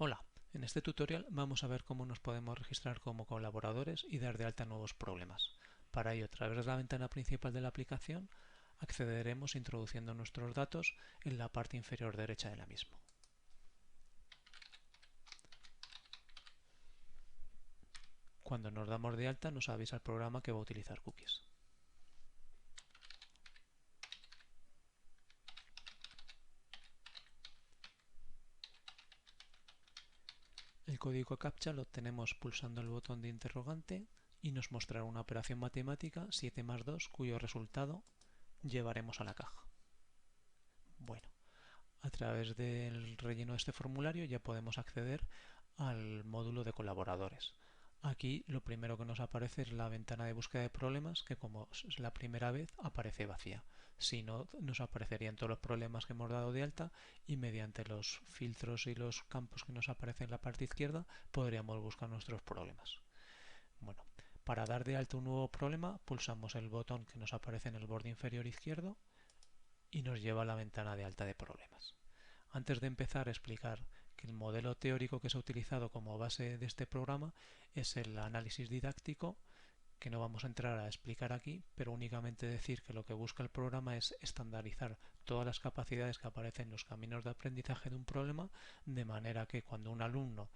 Hola, en este tutorial vamos a ver cómo nos podemos registrar como colaboradores y dar de alta nuevos problemas. Para ello, a través de la ventana principal de la aplicación, accederemos introduciendo nuestros datos en la parte inferior derecha de la misma. Cuando nos damos de alta nos avisa el programa que va a utilizar cookies. El código CAPTCHA lo obtenemos pulsando el botón de interrogante y nos mostrará una operación matemática 7 más 2 cuyo resultado llevaremos a la caja. Bueno, a través del relleno de este formulario ya podemos acceder al módulo de colaboradores. Aquí lo primero que nos aparece es la ventana de búsqueda de problemas, que como es la primera vez aparece vacía. Si no, nos aparecerían todos los problemas que hemos dado de alta y mediante los filtros y los campos que nos aparecen en la parte izquierda podríamos buscar nuestros problemas. Bueno, para dar de alta un nuevo problema pulsamos el botón que nos aparece en el borde inferior izquierdo y nos lleva a la ventana de alta de problemas. Antes de empezar a explicar que el modelo teórico que se ha utilizado como base de este programa es el análisis didáctico, que no vamos a entrar a explicar aquí, pero únicamente decir que lo que busca el programa es estandarizar todas las capacidades que aparecen en los caminos de aprendizaje de un problema, de manera que cuando un alumno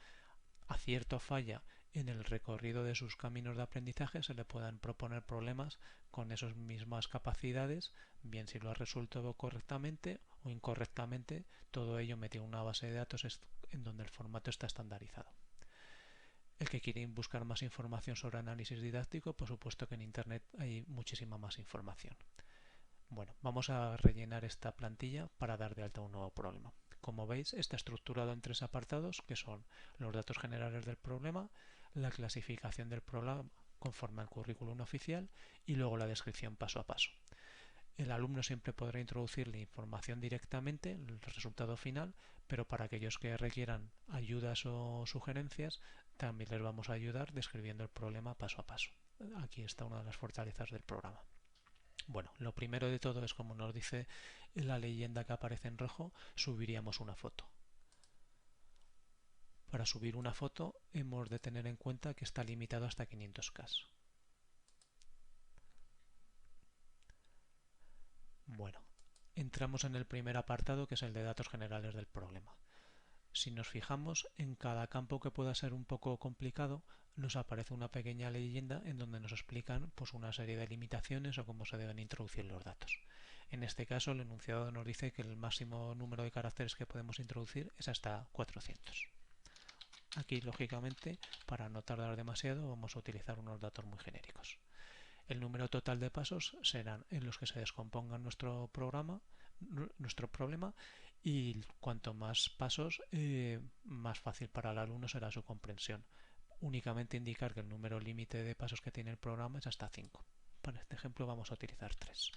acierta o falla en el recorrido de sus caminos de aprendizaje se le puedan proponer problemas con esas mismas capacidades, bien si lo ha resuelto correctamente o incorrectamente, todo ello metido en una base de datos en donde el formato está estandarizado. El que quiere buscar más información sobre análisis didáctico, por supuesto que en Internet hay muchísima más información. Bueno, vamos a rellenar esta plantilla para dar de alta un nuevo problema. Como veis, está estructurado en tres apartados, que son los datos generales del problema, la clasificación del problema conforme al currículum oficial y luego la descripción paso a paso. El alumno siempre podrá introducir la información directamente, el resultado final, pero para aquellos que requieran ayudas o sugerencias, también les vamos a ayudar describiendo el problema paso a paso. Aquí está una de las fortalezas del programa. Bueno, lo primero de todo es, como nos dice la leyenda que aparece en rojo, subiríamos una foto. Para subir una foto hemos de tener en cuenta que está limitado hasta 500K. Bueno, entramos en el primer apartado, que es el de datos generales del problema. Si nos fijamos en cada campo, que pueda ser un poco complicado, nos aparece una pequeña leyenda en donde nos explican pues una serie de limitaciones o cómo se deben introducir los datos. En este caso el enunciado nos dice que el máximo número de caracteres que podemos introducir es hasta 400. Aquí lógicamente, para no tardar demasiado, vamos a utilizar unos datos muy genéricos. El número total de pasos serán en los que se descomponga nuestro problema, y cuanto más pasos, más fácil para el alumno será su comprensión. Únicamente indicar que el número límite de pasos que tiene el programa es hasta 5. Para este ejemplo vamos a utilizar 3.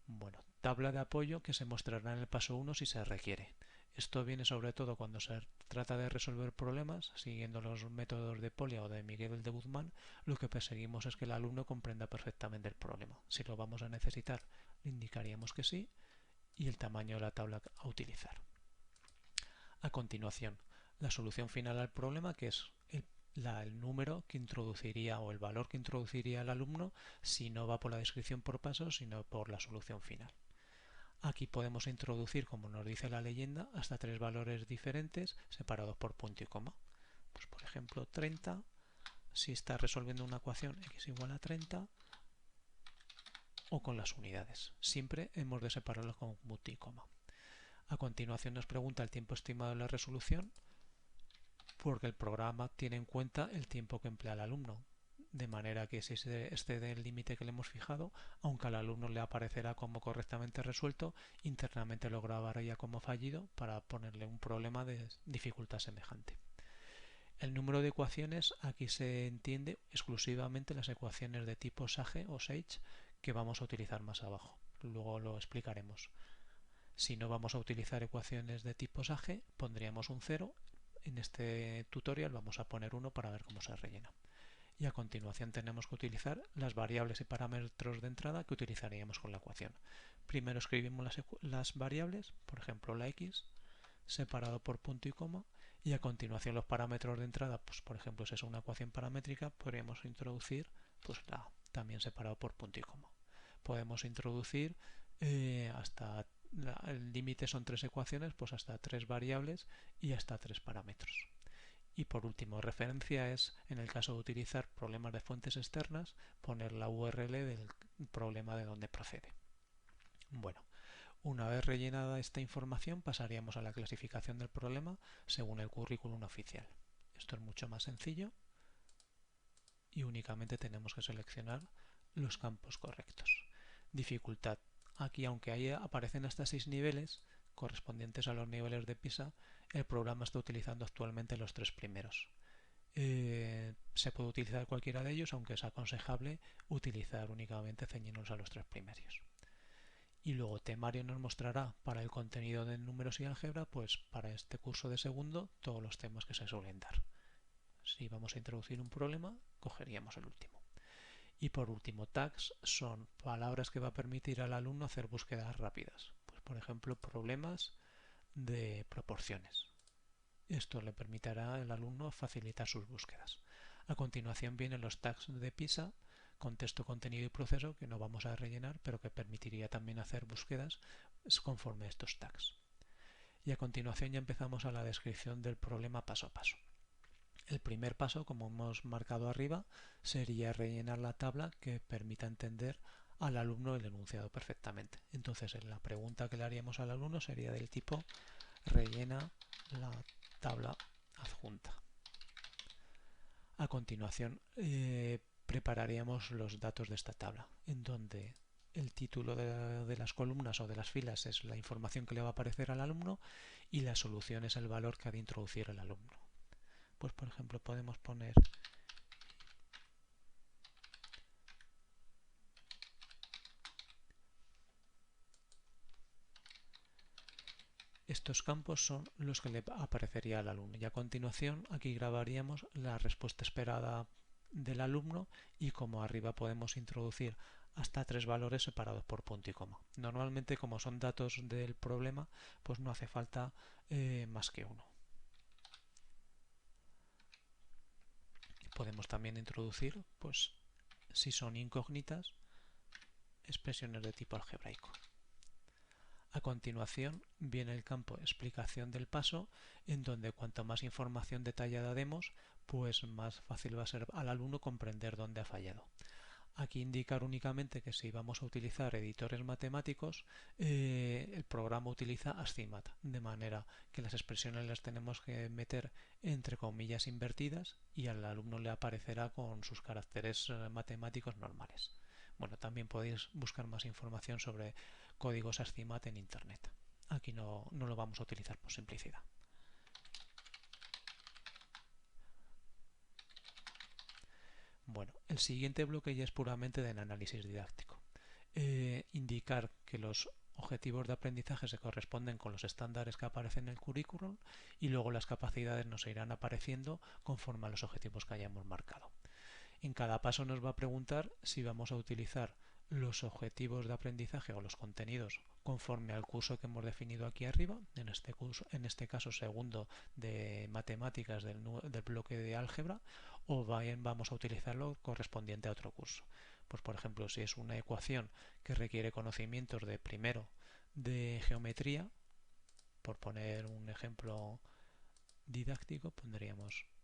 Bueno, tabla de apoyo que se mostrará en el paso 1 si se requiere. Esto viene sobre todo cuando se trata de resolver problemas siguiendo los métodos de Polia o de Miguel de Guzmán. Lo que perseguimos es que el alumno comprenda perfectamente el problema. Si lo vamos a necesitar, le indicaríamos que sí, y el tamaño de la tabla a utilizar. A continuación, la solución final al problema, que es el número que introduciría o el valor que introduciría el alumno si no va por la descripción por pasos, sino por la solución final. Aquí podemos introducir, como nos dice la leyenda, hasta 3 valores diferentes separados por punto y coma. Pues por ejemplo 30, si está resolviendo una ecuación x igual a 30, o con las unidades. Siempre hemos de separarlos con punto y coma. A continuación nos pregunta el tiempo estimado de la resolución, porque el programa tiene en cuenta el tiempo que emplea el alumno, de manera que si se excede el límite que le hemos fijado, aunque al alumno le aparecerá como correctamente resuelto, internamente lo grabaría como fallido para ponerle un problema de dificultad semejante. El número de ecuaciones, aquí se entiende exclusivamente las ecuaciones de tipo Sage o Sage, que vamos a utilizar más abajo. Luego lo explicaremos. Si no vamos a utilizar ecuaciones de tipo Sage, pondríamos un 0. En este tutorial vamos a poner 1 para ver cómo se rellena. Y a continuación tenemos que utilizar las variables y parámetros de entrada que utilizaríamos con la ecuación. Primero escribimos las variables, por ejemplo la x, separado por punto y coma, Y a continuación los parámetros de entrada, pues por ejemplo si es una ecuación paramétrica, podríamos introducir pues la A, también separado por punto y coma. Podemos introducir el límite son 3 ecuaciones, pues hasta 3 variables y hasta 3 parámetros. Y por último, referencia es, en el caso de utilizar problemas de fuentes externas, poner la URL del problema de donde procede. Bueno, una vez rellenada esta información pasaríamos a la clasificación del problema según el currículum oficial. Esto es mucho más sencillo y únicamente tenemos que seleccionar los campos correctos. Dificultad. Aquí, aunque ahí aparecen hasta 6 niveles correspondientes a los niveles de PISA, el programa está utilizando actualmente los 3 primeros. Se puede utilizar cualquiera de ellos, aunque es aconsejable utilizar únicamente ceñirnos a los 3 primeros. Y luego temario nos mostrará para el contenido de números y álgebra, pues para este curso de segundo, todos los temas que se suelen dar. Si vamos a introducir un problema, cogeríamos el último. Y por último, tags son palabras que va a permitir al alumno hacer búsquedas rápidas. Pues por ejemplo, problemas de proporciones. Esto le permitirá al alumno facilitar sus búsquedas. A continuación vienen los tags de PISA, contexto, contenido y proceso, que no vamos a rellenar, pero que permitiría también hacer búsquedas conforme a estos tags. Y a continuación ya empezamos a la descripción del problema paso a paso. El primer paso, como hemos marcado arriba, sería rellenar la tabla que permita entender al alumno el enunciado perfectamente. Entonces, la pregunta que le haríamos al alumno sería del tipo rellena la tabla adjunta. A continuación, prepararíamos los datos de esta tabla, en donde el título de las columnas o de las filas es la información que le va a aparecer al alumno y la solución es el valor que ha de introducir el alumno. Pues por ejemplo podemos poner estos campos son los que le aparecería al alumno y a continuación aquí grabaríamos la respuesta esperada del alumno y como arriba podemos introducir hasta 3 valores separados por punto y coma. Normalmente como son datos del problema pues no hace falta más que uno. Podemos también introducir, pues si son incógnitas, expresiones de tipo algebraico. A continuación viene el campo explicación del paso, en donde cuanto más información detallada demos, pues más fácil va a ser al alumno comprender dónde ha fallado. Aquí indicar únicamente que si vamos a utilizar editores matemáticos, el programa utiliza Ascimat, de manera que las expresiones las tenemos que meter entre comillas invertidas y al alumno le aparecerá con sus caracteres matemáticos normales. Bueno, también podéis buscar más información sobre códigos Ascimat en internet. Aquí no lo vamos a utilizar por simplicidad. Bueno, el siguiente bloque ya es puramente del análisis didáctico. Indicar que los objetivos de aprendizaje se corresponden con los estándares que aparecen en el currículum y luego las capacidades nos irán apareciendo conforme a los objetivos que hayamos marcado. En cada paso nos va a preguntar si vamos a utilizar los objetivos de aprendizaje o los contenidos conforme al curso que hemos definido aquí arriba, en este caso segundo de matemáticas del bloque de álgebra, o bien vamos a utilizarlo correspondiente a otro curso. Pues por ejemplo, si es una ecuación que requiere conocimientos de primero de geometría, por poner un ejemplo didáctico,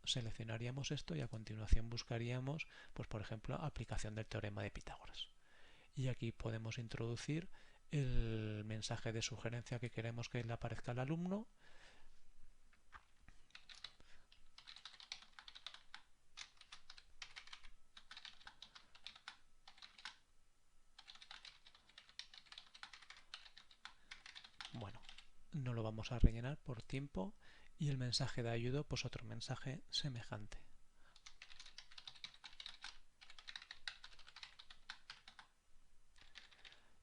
seleccionaríamos esto y a continuación buscaríamos, pues por ejemplo, aplicación del teorema de Pitágoras. Y aquí podemos introducir el mensaje de sugerencia que queremos que le aparezca al alumno. Bueno, no lo vamos a rellenar por tiempo y el mensaje de ayuda, pues otro mensaje semejante.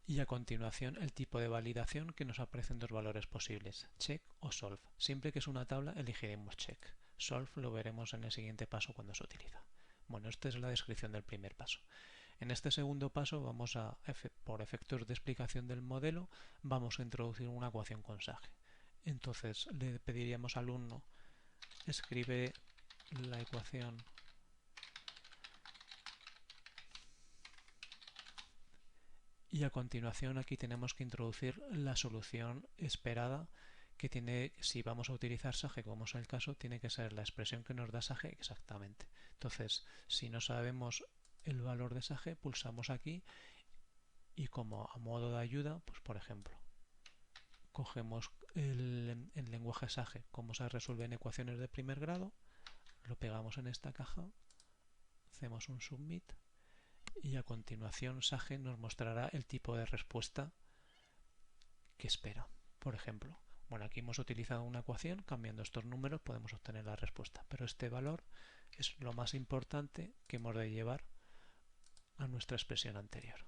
Y a continuación el tipo de validación, que nos aparecen dos valores posibles, check o solve. Siempre que es una tabla elegiremos check. Solve lo veremos en el siguiente paso cuando se utiliza. Bueno, esta es la descripción del primer paso. En este segundo paso vamos a, por efectos de explicación del modelo, vamos a introducir una ecuación con Sage. Entonces le pediríamos al alumno escribe la ecuación y a continuación aquí tenemos que introducir la solución esperada que tiene, si vamos a utilizar Sage, como es el caso, tiene que ser la expresión que nos da Sage exactamente. Entonces, si no sabemos el valor de Sage, pulsamos aquí y como a modo de ayuda, pues por ejemplo, cogemos el lenguaje Sage, como se resuelve en ecuaciones de primer grado, lo pegamos en esta caja, hacemos un submit y a continuación Sage nos mostrará el tipo de respuesta que espera. Por ejemplo, bueno, aquí hemos utilizado una ecuación, cambiando estos números podemos obtener la respuesta, pero este valor es lo más importante que hemos de llevar a nuestra expresión anterior.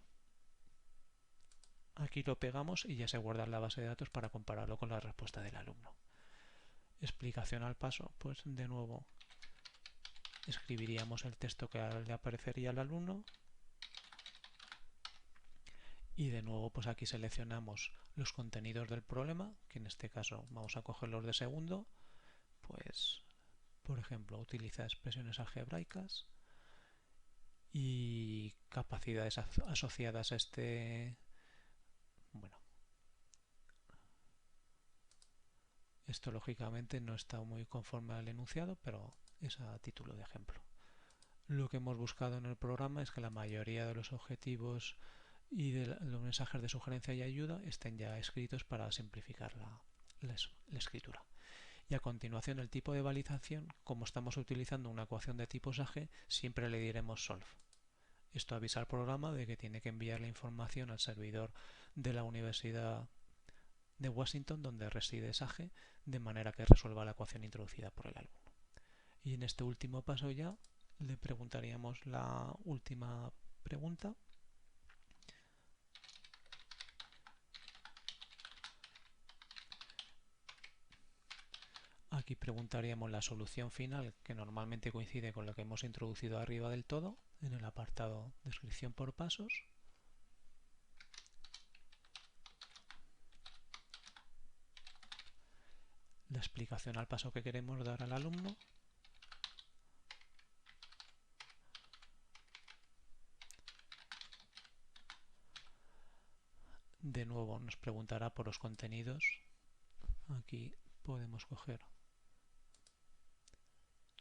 Aquí lo pegamos y ya se guarda en la base de datos para compararlo con la respuesta del alumno. Explicación al paso, pues de nuevo escribiríamos el texto que le aparecería al alumno y de nuevo pues aquí seleccionamos los contenidos del problema, que en este caso vamos a coger los de segundo, pues por ejemplo utiliza expresiones algebraicas y capacidades asociadas a este, bueno, esto lógicamente no está muy conforme al enunciado, pero es a título de ejemplo. Lo que hemos buscado en el programa es que la mayoría de los objetivos y de los mensajes de sugerencia y ayuda estén ya escritos para simplificar la escritura. Y a continuación el tipo de validación, como estamos utilizando una ecuación de tipo Sage, siempre le diremos solve. Esto avisa al programa de que tiene que enviar la información al servidor de la Universidad de Washington donde reside Sage, de manera que resuelva la ecuación introducida por el alumno. Y en este último paso ya le preguntaríamos la última pregunta. Aquí preguntaríamos la solución final, que normalmente coincide con lo que hemos introducido arriba del todo, en el apartado descripción por pasos. La explicación al paso que queremos dar al alumno. De nuevo nos preguntará por los contenidos. Aquí podemos coger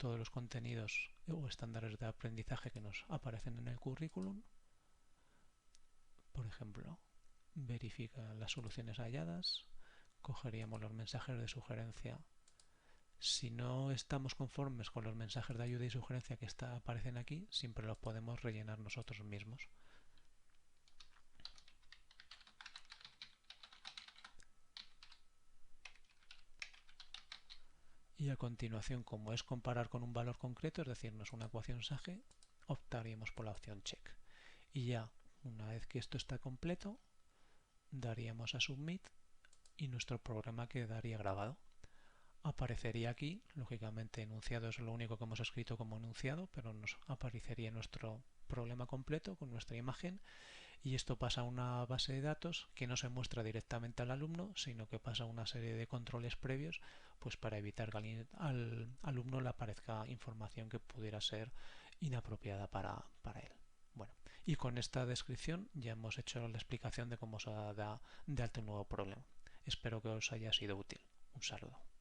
todos los contenidos o estándares de aprendizaje que nos aparecen en el currículum. Por ejemplo, verifica las soluciones halladas, cogeríamos los mensajes de sugerencia. Si no estamos conformes con los mensajes de ayuda y sugerencia que aparecen aquí, siempre los podemos rellenar nosotros mismos. Y a continuación, como es comparar con un valor concreto, es decir, no es una ecuación Sage, optaríamos por la opción check. Y ya, una vez que esto está completo, daríamos a submit y nuestro programa quedaría grabado. Aparecería aquí, lógicamente enunciado es lo único que hemos escrito como enunciado, pero nos aparecería nuestro problema completo con nuestra imagen y esto pasa a una base de datos que no se muestra directamente al alumno, sino que pasa a una serie de controles previos pues para evitar que al alumno le aparezca información que pudiera ser inapropiada para él. Bueno, y con esta descripción ya hemos hecho la explicación de cómo se da de alta un nuevo problema. Espero que os haya sido útil. Un saludo.